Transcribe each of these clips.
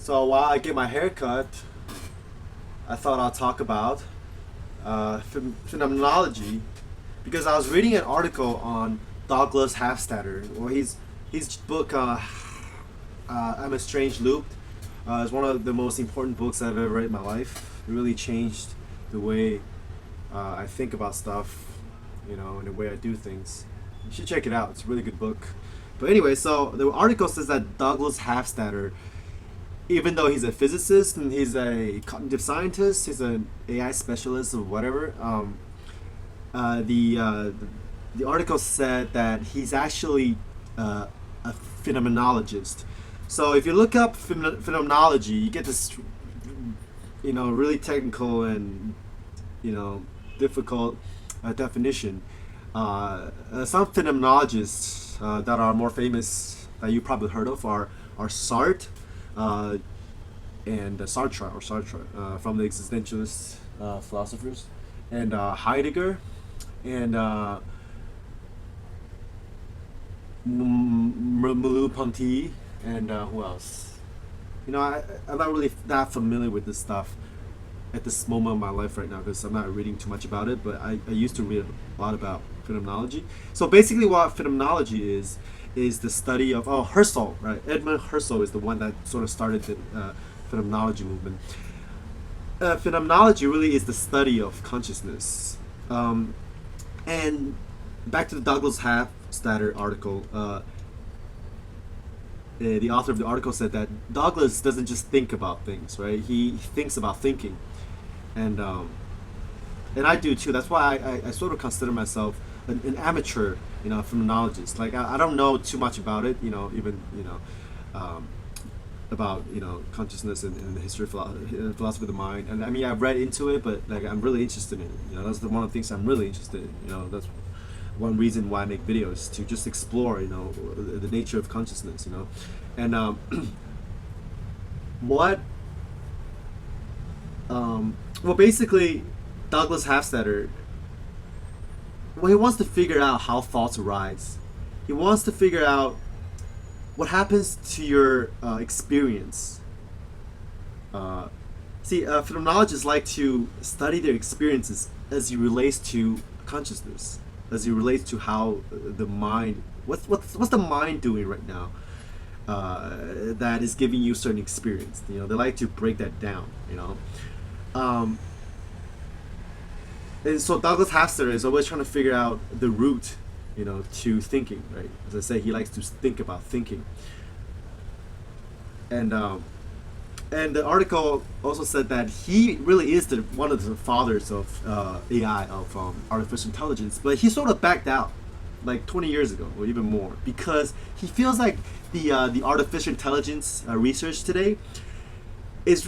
So while I get my hair cut, I thought I'll talk about phenomenology because I was reading an article on Douglas Hofstadter. Well, his book "I'm a Strange Loop" is one of the most important books I've ever read in my life. It really changed the way I think about stuff, and the way I do things. You should check it out. It's a really good book. But anyway, so the article says that Douglas Hofstadter, even though he's a physicist and he's a cognitive scientist, he's an AI specialist or whatever, the article said that he's actually a phenomenologist. So if you look up phenomenology, you get this, really technical and difficult definition. Some phenomenologists that are more famous that you probably heard of are Sartre and Sartre from the existentialist philosophers, and Heidegger, and Merleau-Ponty, and who else? I'm not really that familiar with this stuff at this moment of my life right now because I'm not reading too much about it, but I used to read a lot about phenomenology. So basically what phenomenology is the study of Husserl, right? Edmund Husserl is the one that sort of started the phenomenology movement. Phenomenology really is the study of consciousness. And back to the Douglas Hofstadter article, the author of the article said that Douglas doesn't just think about things, right? He thinks about thinking, and I do too. That's why I sort of consider myself an amateur, phenomenologist. Like I don't know too much about it, even about consciousness and the history of philosophy of the mind. And I mean, I've read into it, but like I'm really interested in it. That's one of the things I'm really interested in. That's one reason why I make videos, to just explore, the nature of consciousness, and well, basically, Douglas Hofstadter, he wants to figure out how thoughts arise. He wants to figure out what happens to your experience. Phenomenologists like to study their experiences as it relates to consciousness, as it relates to how the mind, what's the mind doing right now that is giving you certain experience. They like to break that down. And so Douglas Hofstadter is always trying to figure out the root, to thinking, right? As I say, he likes to think about thinking. And the article also said that he really is one of the fathers of AI, of artificial intelligence, but he sort of backed out like 20 years ago or even more, because he feels like the artificial intelligence research today it's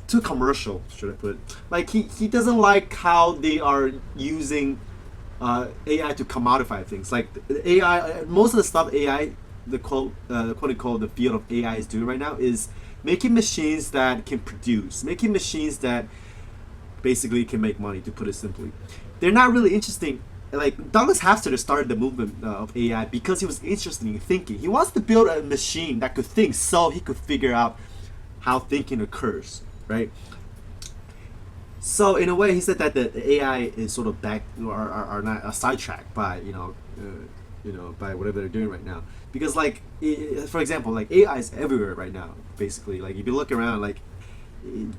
too commercial, should I put it. Like he doesn't like how they are using AI to commodify things. Like AI, most of the stuff AI, the quote unquote, the field of AI is doing right now is making machines that can produce, making machines that basically can make money, to put it simply. They're not really interesting. Like Douglas Hofstadter started the movement of AI because he was interested in thinking. He wants to build a machine that could think, so he could figure out how thinking occurs, right? So in a way, he said that the AI is sort of back, or are not sidetracked by by whatever they're doing right now. Because like, for example, like AI is everywhere right now. Basically, like if you look around, like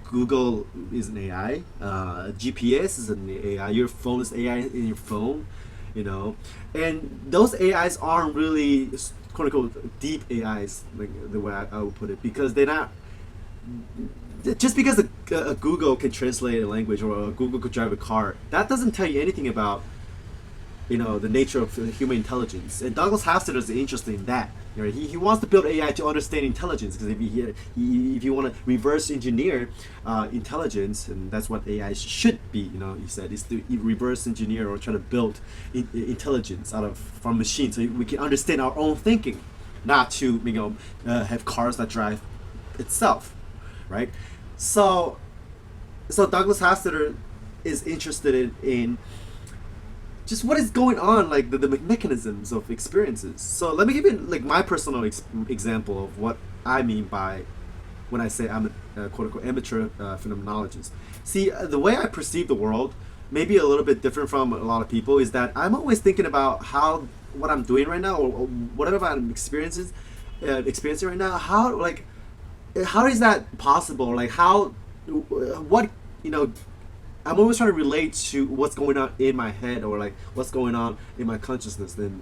Google is an AI, GPS is an AI, your phone is AI in your phone, and those AIs aren't really quote unquote deep AIs, like the way I would put it, because they're not. Just because a Google can translate a language, or a Google could drive a car, that doesn't tell you anything about the nature of human intelligence. And Douglas Hofstadter is interested in that. He wants to build AI to understand intelligence, because if you want to reverse engineer intelligence, and that's what AI should be, he said, is to reverse engineer or try to build intelligence from machines, so we can understand our own thinking, not to have cars that drive itself, right? So Douglas Hofstadter is interested in just what is going on, like the mechanisms of experiences. So let me give you like my personal example of what I mean by when I say I'm a quote unquote amateur phenomenologist. See, the way I perceive the world, maybe a little bit different from a lot of people, is that I'm always thinking about how what I'm doing right now, or whatever I'm experiencing right now. How is that possible? Like how, what I'm always trying to relate to what's going on in my head, or like what's going on in my consciousness, and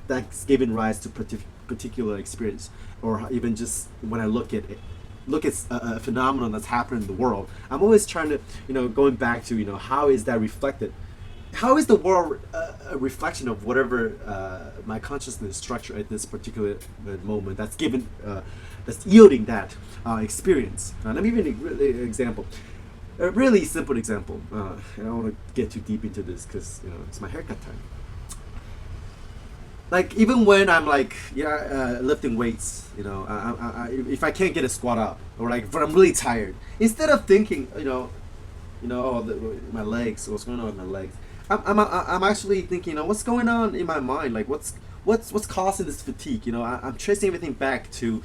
that's giving rise to particular experience, or even just when I look at a phenomenon that's happening in the world. I'm always trying to, going back to, how is that reflected? How is the world a reflection of whatever my consciousness structure at this particular moment that's given, that's yielding that experience? Let me give you an example. A really simple example. I don't want to get too deep into this because it's my haircut time. Like even when I'm like lifting weights, if I can't get a squat up, or like if I'm really tired, instead of thinking my legs, what's going on with my legs, I'm actually thinking what's going on in my mind, like what's causing this fatigue. I'm tracing everything back to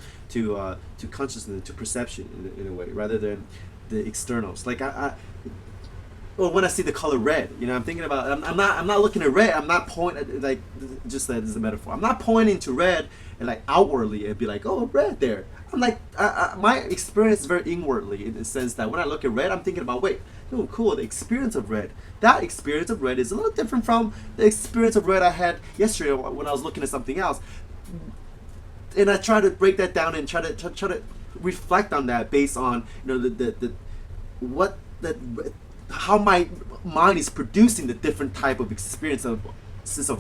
consciousness, to perception in a way, rather than the externals. Like or when I see the color red, I'm thinking about. I'm not looking at red. I'm not pointing like just that is a metaphor. I'm not pointing to red and like outwardly and be like, oh, red there. I'm like my experience is very inwardly, in the sense that when I look at red, I'm thinking about, wait, oh, cool, the experience of red. That experience of red is a little different from the experience of red I had yesterday when I was looking at something else. And I try to break that down and try to reflect on that based on how my mind is producing the different type of experience of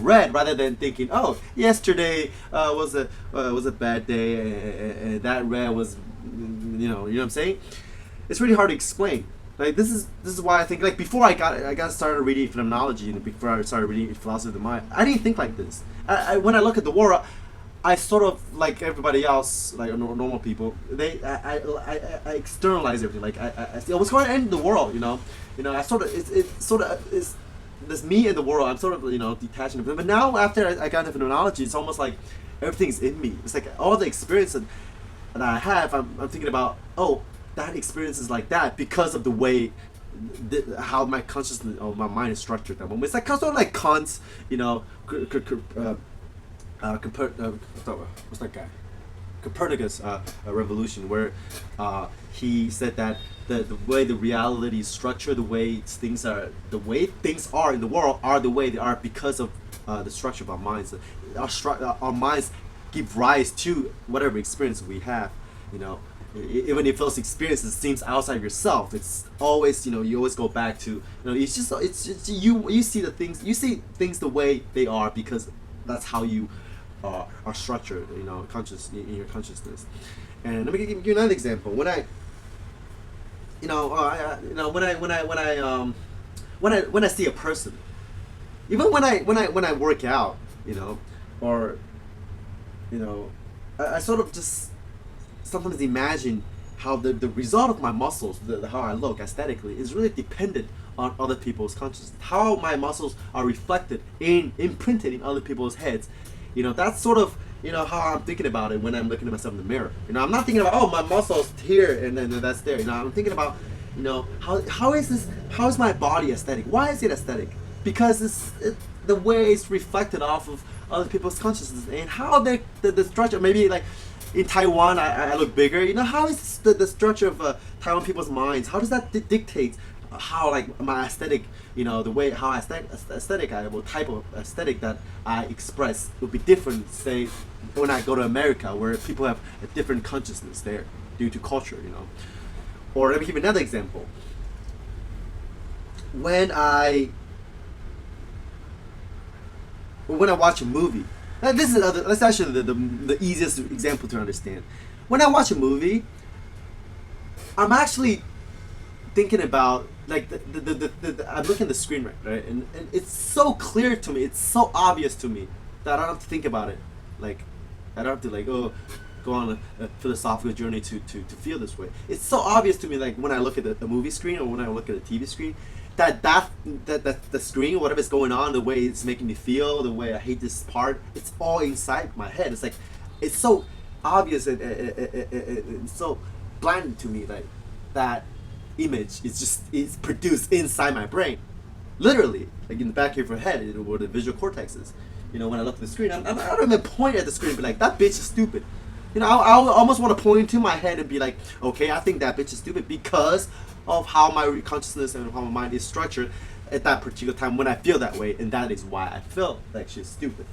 red, rather than thinking, oh, yesterday was a bad day, and that red was, you know what I'm saying. It's really hard to explain. Like this is why I think, like, before I got started reading phenomenology, and before I started reading philosophy of the mind, I didn't think like this. When I look at the world, I sort of, like everybody else, like normal people, I externalize everything. Like I see what's going on in the world, I sort of it's this me in the world. I'm sort of detaching from it. But now after I got into phenomenology, it's almost like everything's in me. It's like all the experience that I have. I'm thinking about, oh, that experience is like that because of the way how my consciousness or my mind is structured. That moment. It's like sort of like Kant's, what's that guy? Copernicus revolution, where he said that the way the reality is structured, the way things are in the world are the way they are because of the structure of our minds. Our minds give rise to whatever experience we have. Even if those experiences seems outside yourself, it's always you always go back to it's just you see things the way they are because that's how you are structured, conscious in your consciousness. And let me give you another example. When I see a person, even when I work out, or I sort of just sometimes imagine how the result of my muscles, how I look aesthetically, is really dependent on other people's consciousness. How my muscles are reflected imprinted in other people's heads. That's sort of how I'm thinking about it when I'm looking at myself in the mirror. I'm not thinking about, oh, my muscles here and then that's there. I'm thinking about how is my body aesthetic? Why is it aesthetic? Because it's the way it's reflected off of other people's consciousness, and how the structure, maybe like in Taiwan I look bigger. How is the structure of Taiwan people's minds? How does that dictate how, like, my aesthetic, the way how aesthetic I will type of aesthetic that I express will be different, say, when I go to America, where people have a different consciousness there due to culture, Or let me give another example. When I watch a movie, that's actually the easiest example to understand. When I watch a movie, I'm actually thinking about, like, I'm looking at the screen, right? And it's so clear to me, it's so obvious to me that I don't have to think about it. Like, I don't have to, like, go on a philosophical journey to feel this way. It's so obvious to me, like, when I look at a movie screen or when I look at a TV screen, the screen, whatever's going on, the way it's making me feel, the way I hate this part, it's all inside my head. It's like, it's so obvious and it's so blind to me, like that image it's produced inside my brain, literally, like in the back of your head, where the visual cortex is. You know, when I look at the screen, I don't even point at the screen, but like, that bitch is stupid. You know, I almost want to point to my head and be like, okay, I think that bitch is stupid because of how my consciousness and how my mind is structured at that particular time when I feel that way, and that is why I feel like she's stupid.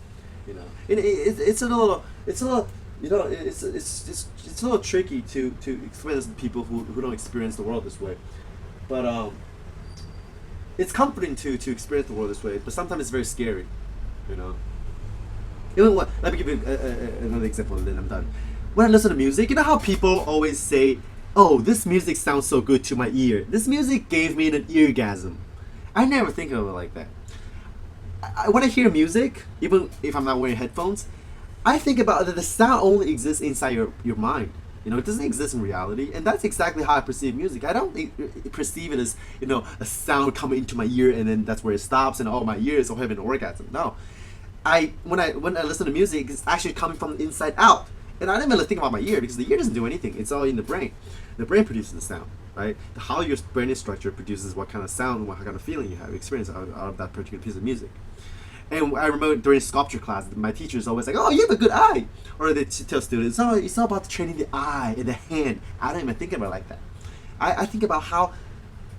You know, and it's a little, you know, it's a little tricky to explain this to people who don't experience the world this way, but it's comforting to experience the world this way, but sometimes it's very scary. You know. Even what? Let me give you another example, and then I'm done. When I listen to music, you know how people always say, "Oh, this music sounds so good to my ear. This music gave me an eargasm." I never think of it like that. When I hear music, even if I'm not wearing headphones, I think about that the sound only exists inside your mind. You know, it doesn't exist in reality, and that's exactly how I perceive music. I don't perceive it as, you know, a sound coming into my ear and then that's where it stops and oh, my ears will have an orgasm. No. When I listen to music, it's actually coming from the inside out, and I don't even think about my ear because the ear doesn't do anything. It's all in the brain. The brain produces the sound, right? How your brain is structured produces what kind of sound, what kind of feeling you have, experience out of that particular piece of music. And I remember during sculpture class, my teachers always like, "Oh, you have a good eye," or they tell students, "Oh, it's all about training the eye and the hand." I don't even think about it like that. I think about how,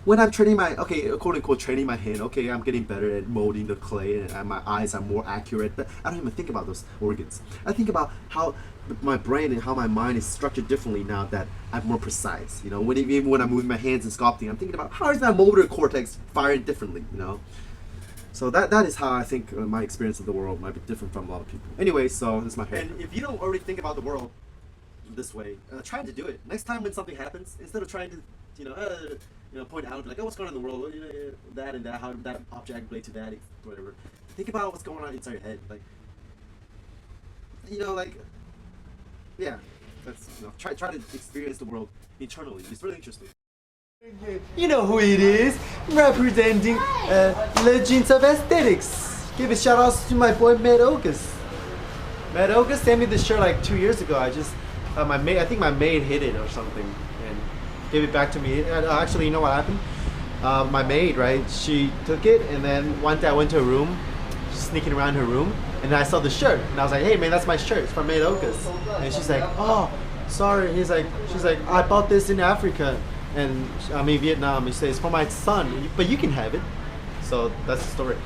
when I'm training my, quote unquote, training my hand, okay, I'm getting better at molding the clay and my eyes are more accurate, but I don't even think about those organs. I think about how my brain and how my mind is structured differently now that I'm more precise. You know, even when I'm moving my hands and sculpting, I'm thinking about how is that motor cortex firing differently, you know? So that is how I think my experience of the world might be different from a lot of people. Anyway, so this is my head. And if you don't already think about the world this way, try to do it. Next time when something happens, instead of trying to, point out like, oh, what's going on in the world, you know, that and that, how that object relates to that, whatever. Think about what's going on inside your head, like, you know, like, yeah, that's, you know, try to experience the world internally. It's really interesting. You know who it is, representing Legends of Aesthetics. Give a shout out to my boy Matt OGUS. Matt OGUS sent me this shirt like 2 years ago. I think my maid hid it or something and gave it back to me. Actually, you know what happened? My maid, right? She took it, and then one day I went to her room, sneaking around her room, and then I saw the shirt, and I was like, "Hey man, that's my shirt. It's from Matt OGUS." And she's like, "Oh, sorry." She's like, "I bought this in Africa, and I'm in Vietnam." She says, "It's for my son, but you can have it." So that's the story.